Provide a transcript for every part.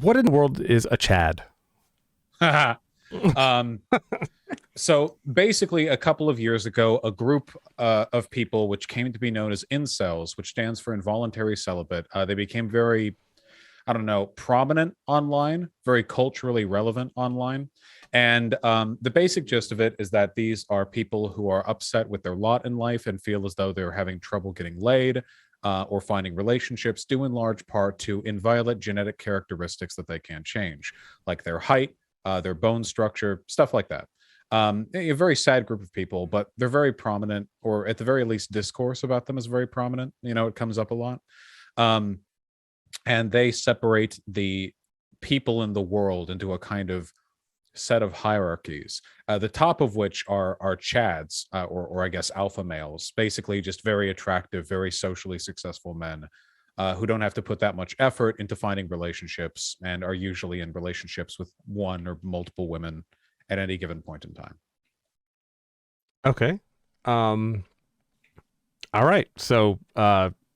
what in the world is a Chad? um, so basically, a couple of years ago, a group of people, which came to be known as incels, which stands for involuntary celibate, they became very, I don't know, prominent online, very culturally relevant online. And the basic gist of it is that these are people who are upset with their lot in life and feel as though they're having trouble getting laid or finding relationships, due in large part to inviolate genetic characteristics that they can't change, like their height, their bone structure, stuff like that. A very sad group of people, but they're very prominent, or at the very least, discourse about them is very prominent. You know, it comes up a lot. Um, and they separate the people in the world into a kind of set of hierarchies, the top of which are chads, or I guess alpha males, basically just very attractive, very socially successful men who don't have to put that much effort into finding relationships and are usually in relationships with one or multiple women at any given point in time. Okay. All right. So,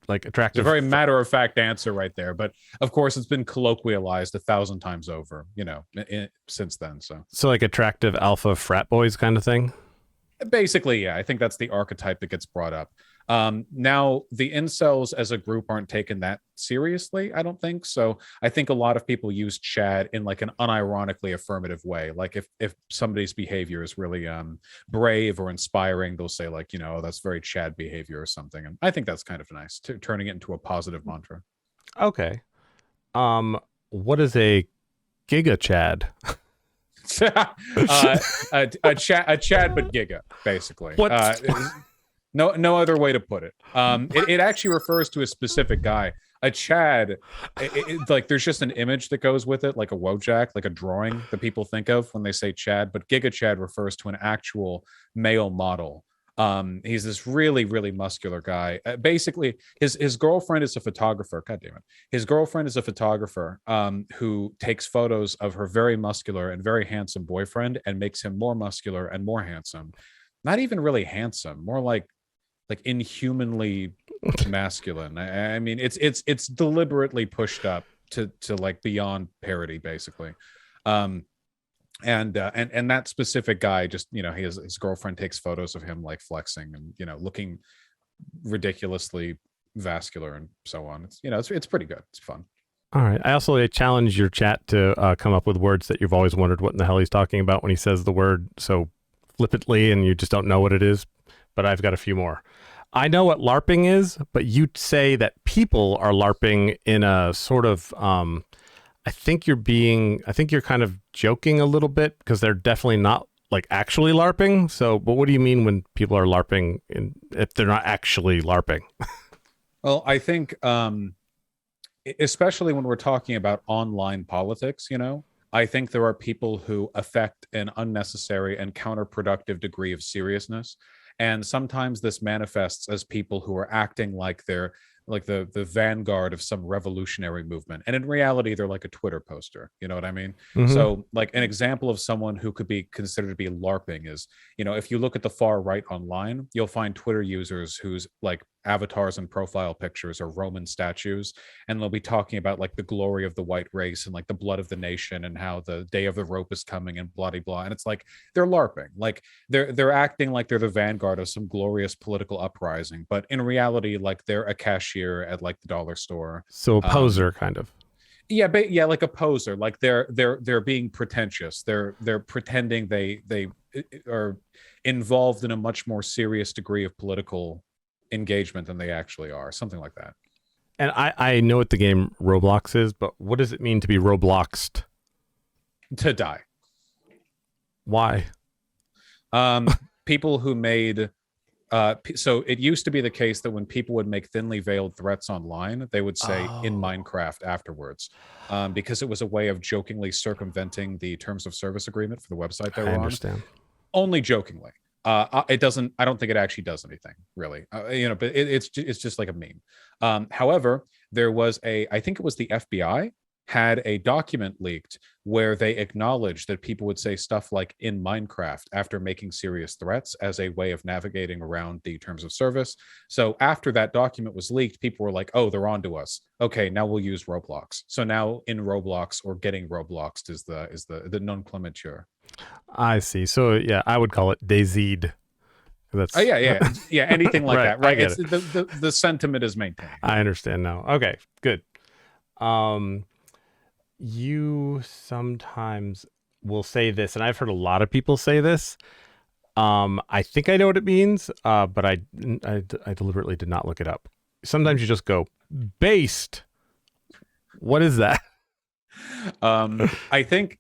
like attractive. It's a very matter-of-fact answer right there, but of course it's been colloquialized 1,000 times over, you know, since then. So like attractive alpha frat boys kind of thing. Basically, yeah, I think that's the archetype that gets brought up. Now, the incels as a group aren't taken that seriously, I don't think. So I think a lot of people use Chad in like an unironically affirmative way. Like if somebody's behavior is really brave or inspiring, they'll say like, you know, oh, that's very Chad behavior or something. And I think that's kind of nice, turning it into a positive mantra. Okay. What is a Gigachad? A Chad but Giga, basically. What? No other way to put it. It actually refers to a specific guy. A Chad, like there's just an image that goes with it, like a Wojak, like a drawing that people think of when they say Chad. But Giga Chad refers to an actual male model. He's this really, really muscular guy. Basically, his girlfriend is a photographer. God damn it. His girlfriend is a photographer who takes photos of her very muscular and very handsome boyfriend and makes him more muscular and more handsome. Not even really handsome, more like inhumanly masculine. I mean, it's deliberately pushed up to like beyond parody, basically. And that specific guy, just, you know, his girlfriend takes photos of him like flexing and, you know, looking ridiculously vascular and so on. It's, you know, it's pretty good. It's fun. All right. I also challenge your chat to come up with words that you've always wondered what in the hell he's talking about when he says the word so flippantly and you just don't know what it is. But I've got a few more. I know what LARPing is, but you say that people are LARPing in a sort of, I think you're kind of joking a little bit because they're definitely not like actually LARPing. So, but what do you mean when people are LARPing if they're not actually LARPing? Well, I think, especially when we're talking about online politics, you know, I think there are people who affect an unnecessary and counterproductive degree of seriousness. And sometimes this manifests as people who are acting like they're like the vanguard of some revolutionary movement. And in reality, they're like a Twitter poster. You know what I mean? Mm-hmm. So like an example of someone who could be considered to be LARPing is, you know, if you look at the far right online, you'll find Twitter users whose like avatars and profile pictures are Roman statues, and they'll be talking about like the glory of the white race and like the blood of the nation and how the day of the rope is coming and blah blah. And it's like they're LARPing, like they're acting like they're the vanguard of some glorious political uprising, but in reality, like they're a cashier at like the dollar store. So a poser kind of. Yeah, but yeah, like a poser. Like they're being pretentious. They're pretending they are involved in a much more serious degree of political engagement than they actually are, something like that. And I know what the game Roblox is, but what does it mean to be Robloxed? To die. Why? People who made so it used to be the case that when people would make thinly veiled threats online, they would say in Minecraft afterwards, because it was a way of jokingly circumventing the terms of service agreement for the website they were on. I understand. Only jokingly. It doesn't. I don't think it actually does anything really. You know, but it's just like a meme. However, there was I think it was the FBI had a document leaked where they acknowledged that people would say stuff like in Minecraft after making serious threats as a way of navigating around the terms of service. So after that document was leaked, people were like, oh, they're onto us. Okay, now we'll use Roblox. So now in Roblox, or getting Robloxed, is the nomenclature. I see. So yeah, I would call it Dazed. Oh That's yeah, yeah, yeah. Anything like right. that, I right? get It's it. the sentiment is maintained. I understand now. Okay, good. Um, you sometimes will say this, and I've heard a lot of people say this. I think I know what it means, but I deliberately did not look it up. Sometimes you just go based. What is that? I think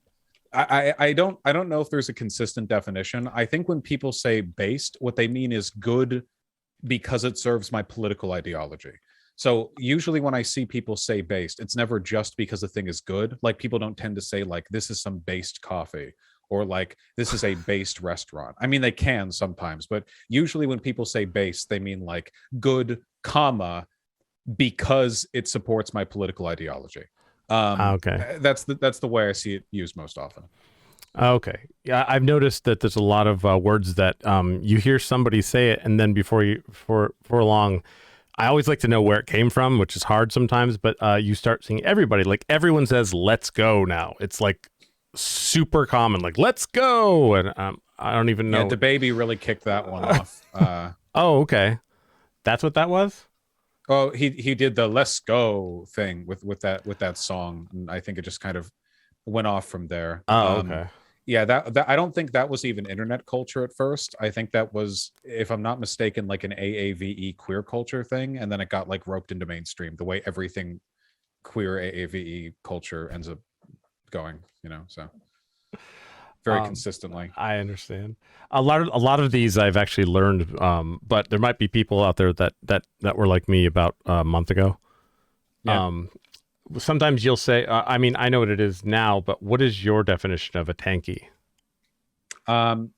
I don't know if there's a consistent definition. I think when people say based, what they mean is good because it serves my political ideology. So usually when I see people say based, it's never just because the thing is good. Like people don't tend to say like this is some based coffee or like this is a based restaurant. I mean they can sometimes, but usually when people say based, they mean like good, comma, because it supports my political ideology. Okay. That's the way I see it used most often. Okay. Yeah, I've noticed that there's a lot of words that you hear somebody say it, and then before you for long, I always like to know where it came from, which is hard sometimes. But you start seeing everybody, like everyone says, "Let's go" now. It's like super common, like "Let's go," and I don't even Yeah, know. the baby really kicked that one off. Oh, okay. That's what that was. Oh, he did the "Let's Go" thing with that song, and I think it just kind of went off from there. Oh, okay. Yeah, that I don't think that was even internet culture at first. I think that was, if I'm not mistaken, like an AAVE queer culture thing, and then it got like roped into mainstream. The way everything queer AAVE culture ends up going, so very Um, consistently. I understand. A lot of these I've actually learned, but there might be people out there that were like me about a month ago. Yeah. Um, Sometimes you'll say, I mean, I know what it is now, but what is your definition of a tanky? Um,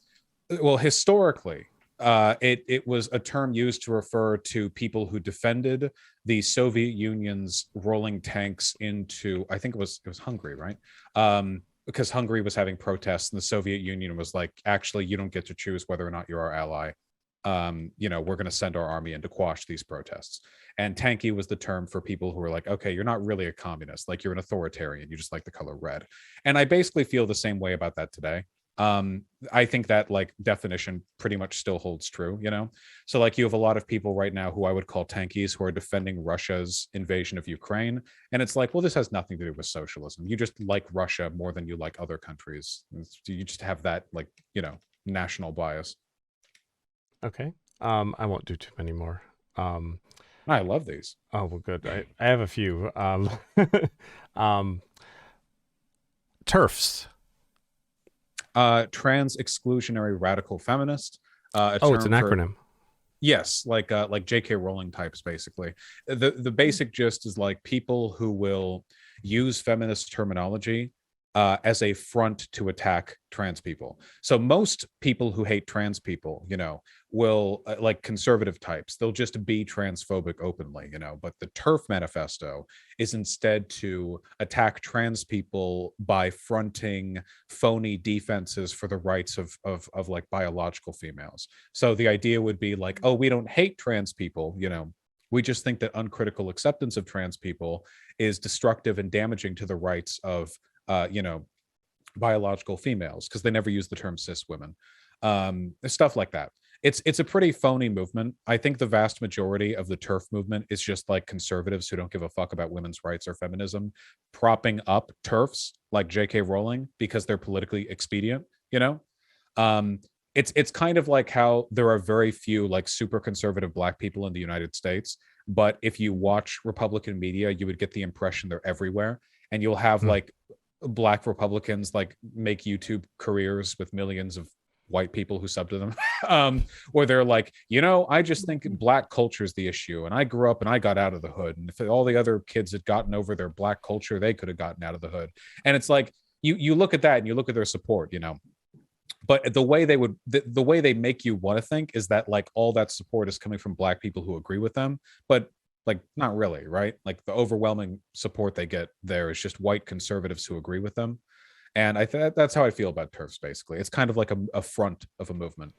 well, historically, it was a term used to refer to people who defended the Soviet Union's rolling tanks into, I think it was Hungary, right? Because Hungary was having protests, and the Soviet Union was like, actually, you don't get to choose whether or not you're our ally. We're going to send our army in to quash these protests. And tanky was the term for people who were like, okay, you're not really a communist, like you're an authoritarian, you just like the color red. And I basically feel the same way about that today. I think that like definition pretty much still holds true. So like you have a lot of people right now who I would call tankies who are defending Russia's invasion of Ukraine. And it's like, well, this has nothing to do with socialism. You just like Russia more than you like other countries. You just have that like, national bias. Okay. I won't do too many more. Um, I love these. oh well, good. I have a few. Um, turfs. Trans exclusionary radical feminist, a Oh, it's an term for, acronym. yes, like J.K. Rowling types, basically. The basic gist is like people who will use feminist terminology as a front to attack trans people. So most people who hate trans people, will like conservative types, they'll just be transphobic openly. But the TERF manifesto is instead to attack trans people by fronting phony defenses for the rights of like biological females. So the idea would be like, oh, we don't hate trans people. We just think that uncritical acceptance of trans people is destructive and damaging to the rights of biological females, because they never use the term cis women. Stuff like that. It's a pretty phony movement. I think the vast majority of the TERF movement is just like conservatives who don't give a fuck about women's rights or feminism propping up TERFs like J.K. Rowling because they're politically expedient. You know, it's kind of like how there are very few like super conservative black people in the United States, but if you watch Republican media, you would get the impression they're everywhere, and you'll have Hmm. like black Republicans like make YouTube careers with millions of white people who sub to them. Or they're like, I just think black culture is the issue, and I grew up and I got out of the hood, and if all the other kids had gotten over their black culture, they could have gotten out of the hood. And it's like you look at that and you look at their support, but the way they make you want to think is that like all that support is coming from black people who agree with them, but Like, not really, right? Like the overwhelming support they get there is just white conservatives who agree with them. And that's how I feel about TERFs. Basically, it's kind of like a front of a movement.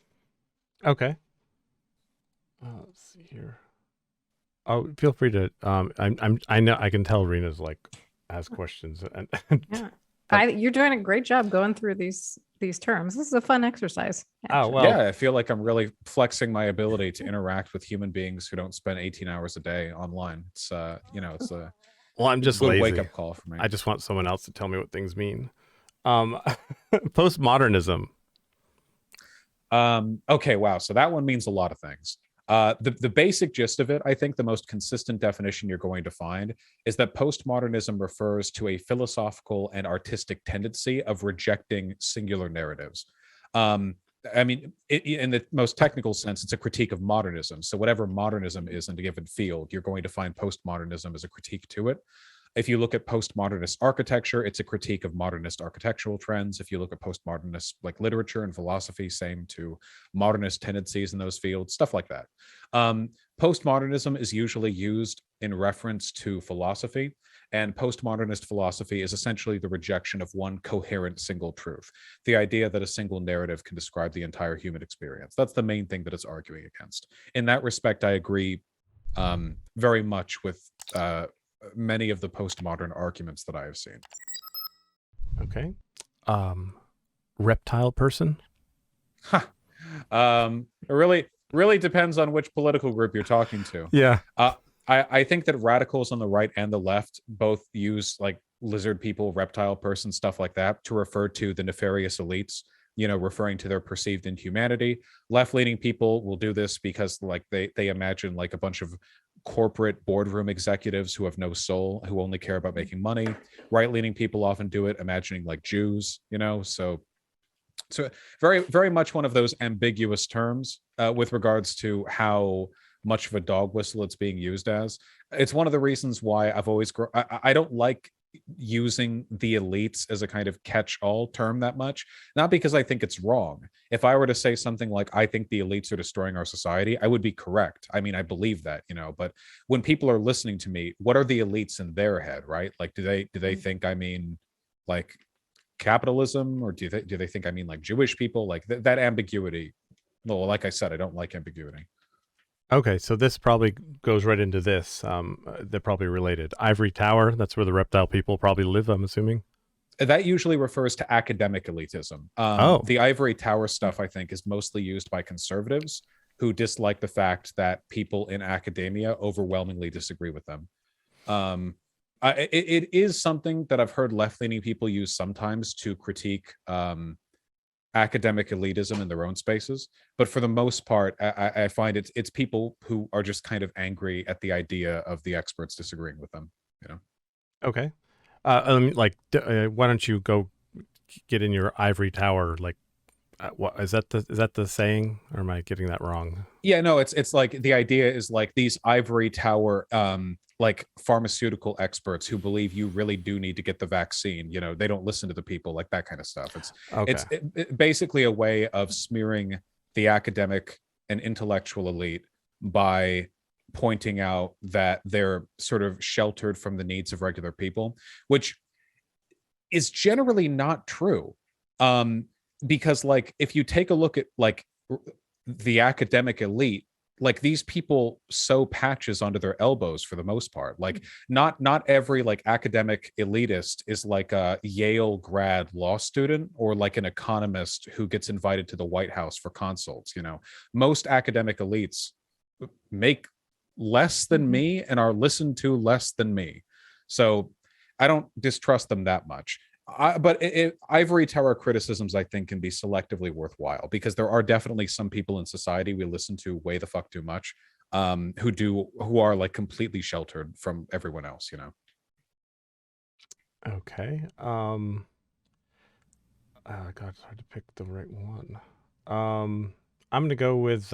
Okay. Let's see here. Oh, feel free to. I know I can tell Rena's like has questions, and Yeah. but You're doing a great job going through these terms. This is a fun exercise, oh actually. well. Yeah, I feel like I'm really flexing my ability to interact with human beings who don't spend 18 hours a day online. It's it's a Well, I'm just good wake lazy. up call for me. I just want someone else to tell me what things mean. Postmodernism. Okay, wow. So that one means a lot of things. The basic gist of it, I think the most consistent definition you're going to find is that postmodernism refers to a philosophical and artistic tendency of rejecting singular narratives. Um, I mean, in the most technical sense, it's a critique of modernism. So whatever modernism is in a given field, you're going to find postmodernism as a critique to it. If you look at postmodernist architecture, it's a critique of modernist architectural trends. If you look at postmodernist like literature and philosophy, same to modernist tendencies in those fields, stuff like that. Postmodernism is usually used in reference to philosophy, and postmodernist philosophy is essentially the rejection of one coherent single truth, the idea that a single narrative can describe the entire human experience. That's the main thing that it's arguing against. In that respect, I agree very much with many of the postmodern arguments that I have seen. Okay. Reptile person. Huh. It really depends on which political group you're talking to. Yeah. I think that radicals on the right and the left both use like lizard people, reptile person, stuff like that to refer to the nefarious elites, referring to their perceived inhumanity. Left-leaning people will do this because like they imagine like a bunch of corporate boardroom executives who have no soul, who only care about making money. Right-leaning people often do it imagining like Jews, so very, very much one of those ambiguous terms with regards to how much of a dog whistle it's being used as. It's one of the reasons why I've always I don't like using the elites as a kind of catch-all term that much, not because I think it's wrong. If I were to say something like I think the elites are destroying our society, I would be correct. I mean, I believe that, but when people are listening to me, what are the elites in their head, right? Like do they think I mean like capitalism, or do they think I mean like Jewish people? Like that ambiguity. Well, like I said, I don't like ambiguity. Okay, so this probably goes right into this. They're probably related. Ivory Tower, that's where the reptile people probably live, I'm assuming. That usually refers to academic elitism. Oh, The ivory tower stuff, I think, is mostly used by conservatives who dislike the fact that people in academia overwhelmingly disagree with them. It is something that I've heard left-leaning people use sometimes to critique academic elitism in their own spaces, but for the most part, I find it's people who are just kind of angry at the idea of the experts disagreeing with them. okay. Why don't you go get in your ivory tower? Like, what is that the saying, or am I getting that wrong? Yeah, no, it's like the idea is like these ivory tower like pharmaceutical experts who believe you really do need to get the vaccine. They don't listen to the people, like that kind of stuff. Okay. It's basically a way of smearing the academic and intellectual elite by pointing out that they're sort of sheltered from the needs of regular people, which is generally not true. Because like if you take a look at like the academic elite, like these people sew patches onto their elbows for the most part. Like not every like academic elitist is like a Yale grad law student or like an economist who gets invited to the White House for consults. Most academic elites make less than me and are listened to less than me, so I don't distrust them that much. But ivory tower criticisms, I think, can be selectively worthwhile because there are definitely some people in society we listen to way the fuck too much, who are like completely sheltered from everyone else. Okay. God, it's hard to pick the right one. I'm gonna go with.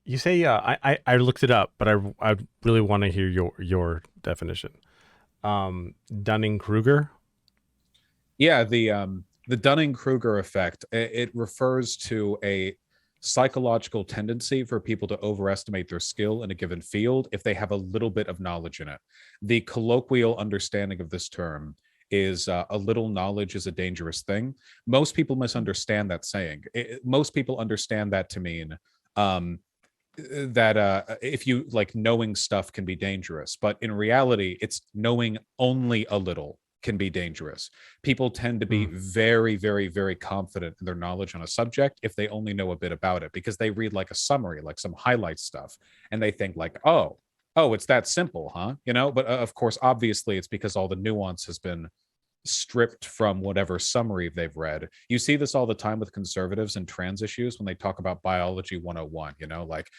You say I looked it up, but I really want to hear your definition. Dunning Kruger. Yeah, the Dunning-Kruger effect. It refers to a psychological tendency for people to overestimate their skill in a given field if they have a little bit of knowledge in it. The colloquial understanding of this term is a little knowledge is a dangerous thing. Most people misunderstand that saying. Most people understand that to mean that if you like, knowing stuff can be dangerous, but in reality it's knowing only a little can be dangerous. People tend to be very, very, very confident in their knowledge on a subject if they only know a bit about it, because they read like a summary, like some highlight stuff, and they think like, oh, it's that simple, huh? But of course, obviously it's because all the nuance has been stripped from whatever summary they've read. You see this all the time with conservatives and trans issues when they talk about biology 101, like,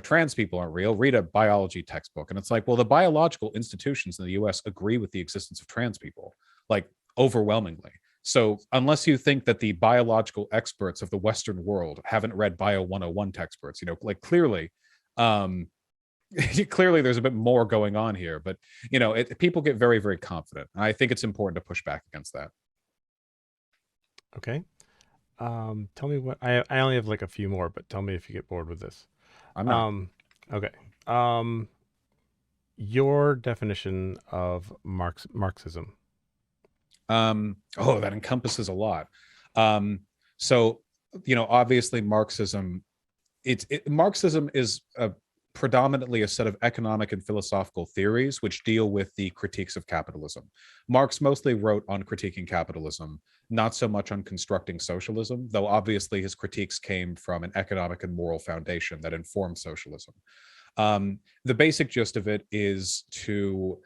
trans people aren't real, read a biology textbook. And it's like, well, the biological institutions in the US agree with the existence of trans people, like, overwhelmingly. So unless you think that the biological experts of the Western world haven't read bio 101 textbooks, like, clearly clearly there's a bit more going on here, but people get very, very confident. I think it's important to push back against that. Okay. Tell me what I only have like a few more, but tell me if you get bored with this. I'm not. Okay. Your definition of Marxism. That encompasses a lot. So obviously Marxism, Marxism is predominantly a set of economic and philosophical theories which deal with the critiques of capitalism. Marx mostly wrote on critiquing capitalism, not so much on constructing socialism, though obviously his critiques came from an economic and moral foundation that informed socialism. The basic gist of it is to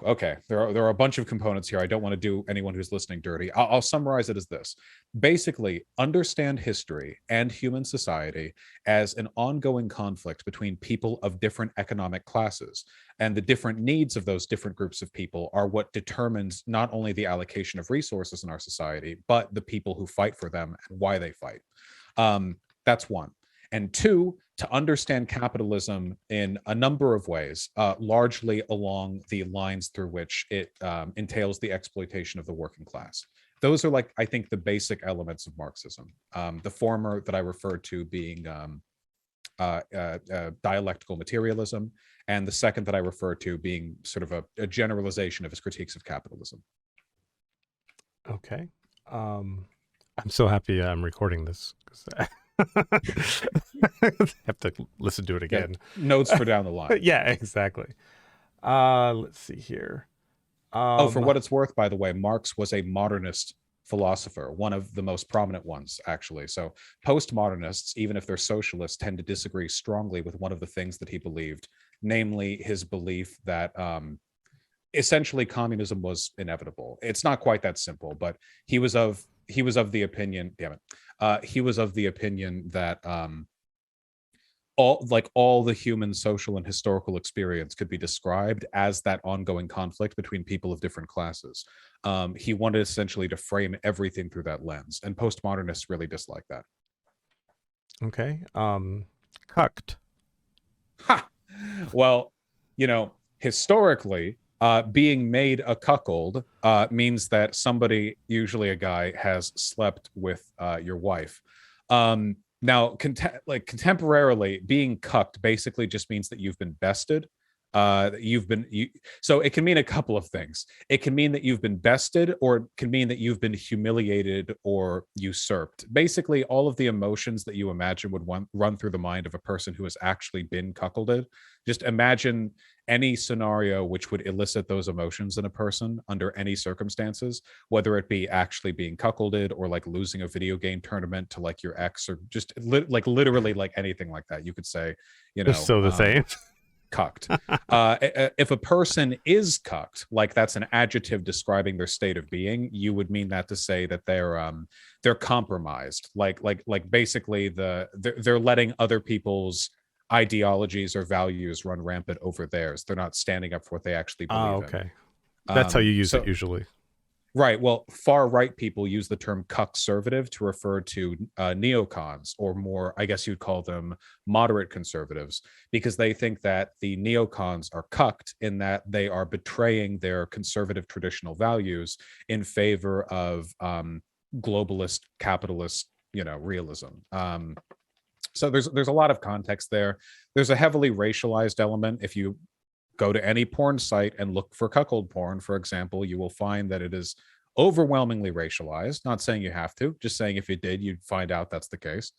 okay, there are a bunch of components here. I don't want to do anyone who's listening dirty. I'll summarize it as this. Basically, understand history and human society as an ongoing conflict between people of different economic classes. And the different needs of those different groups of people are what determines not only the allocation of resources in our society, but the people who fight for them and why they fight. That's one. And two, to understand capitalism in a number of ways, largely along the lines through which it entails the exploitation of the working class. Those are, like, I think, the basic elements of Marxism. The former that I referred to being dialectical materialism, and the second that I referred to being sort of a generalization of his critiques of capitalism. Okay. I'm so happy I'm recording this, because have to listen to it again. Yeah, notes for down the line. Yeah, exactly. Let's see here. For what it's worth, by the way, Marx was a modernist philosopher, one of the most prominent ones, actually. So postmodernists, even if they're socialists, tend to disagree strongly with one of the things that he believed, namely his belief that essentially communism was inevitable. It's not quite that simple, but he was of the opinion, he was of the opinion that all the human social and historical experience could be described as that ongoing conflict between people of different classes. He wanted essentially to frame everything through that lens, and postmodernists really dislike that. Okay. Cucked. Ha! Well, historically, being made a cuckold means that somebody, usually a guy, has slept with your wife. Now, contemporarily, being cucked basically just means that you've been bested. So it can mean a couple of things. It can mean that you've been bested, or it can mean that you've been humiliated or usurped. Basically, all of the emotions that you imagine would run through the mind of a person who has actually been cuckolded. Just imagine any scenario which would elicit those emotions in a person under any circumstances, whether it be actually being cuckolded or like losing a video game tournament to like your ex, or just literally like anything like that. You could say, So the same. Cucked. If a person is cucked, like that's an adjective describing their state of being, you would mean that to say that they're compromised. Like basically they're letting other people's ideologies or values run rampant over theirs. They're not standing up for what they actually believe in. Okay. That's how you use it usually. Right. Well, far right people use the term cuckservative to refer to neocons, or more, I guess you'd call them moderate conservatives, because they think that the neocons are cucked in that they are betraying their conservative traditional values in favor of globalist capitalist realism. So there's a lot of context there. There's a heavily racialized element. If you go to any porn site and look for cuckold porn, for example, you will find that it is overwhelmingly racialized. Not saying you have to, just saying if you did, you'd find out that's the case.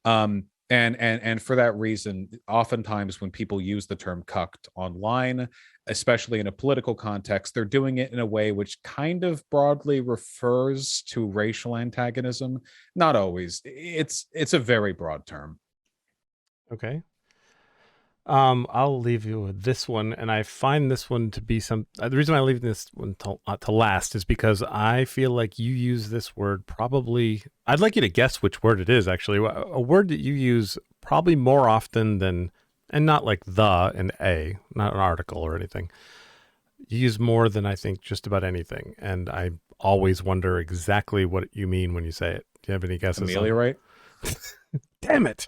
And for that reason, oftentimes when people use the term cucked online, especially in a political context, they're doing it in a way which kind of broadly refers to racial antagonism. Not always. It's a very broad term. Okay. I'll leave you with this one, and I find this one to be the reason I leave this one to last is because I feel like you use this word probably. I'd like you to guess which word it is. Actually, a word that you use probably more often than, and not like the and a, not an article or anything. You use more than I think just about anything, and I always wonder exactly what you mean when you say it. Do you have any guesses? Ameliorate. Damn it.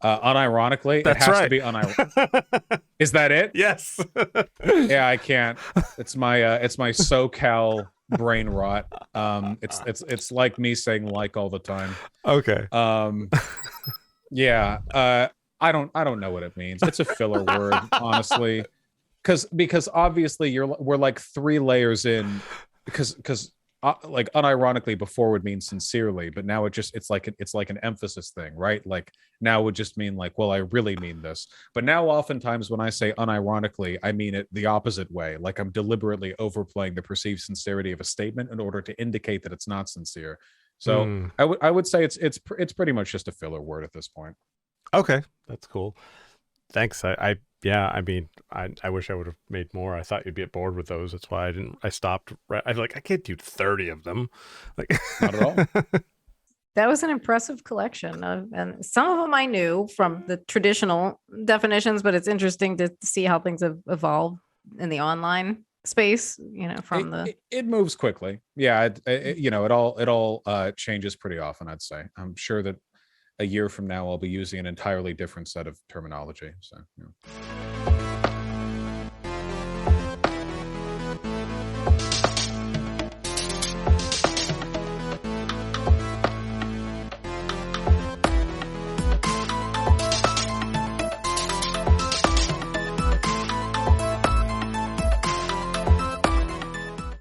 Unironically, That's it has right. to be unironic. Is that it? Yes. Yeah, I can't. It's my SoCal brain rot. It's like me saying like all the time. Okay. Yeah. I don't know what it means. It's a filler word, honestly. Because obviously we're like 3 layers in, because like unironically before would mean sincerely, but now it's like an emphasis thing, right? Like now would just mean like, well, I really mean this. But now oftentimes when I say unironically, I mean it the opposite way. Like I'm deliberately overplaying the perceived sincerity of a statement in order to indicate that it's not sincere. So I would say it's pretty much just a filler word at this point. Okay, that's cool. Thanks. I wish I would have made more. I thought you'd get bored with those. That's why I stopped. I can't do 30 of them. Like Not at all. That was an impressive collection and some of them I knew from the traditional definitions, but it's interesting to see how things have evolved in the online space, from it moves quickly. Yeah. It all changes pretty often, I'd say. I'm sure that a year from now, I'll be using an entirely different set of terminology. So, yeah.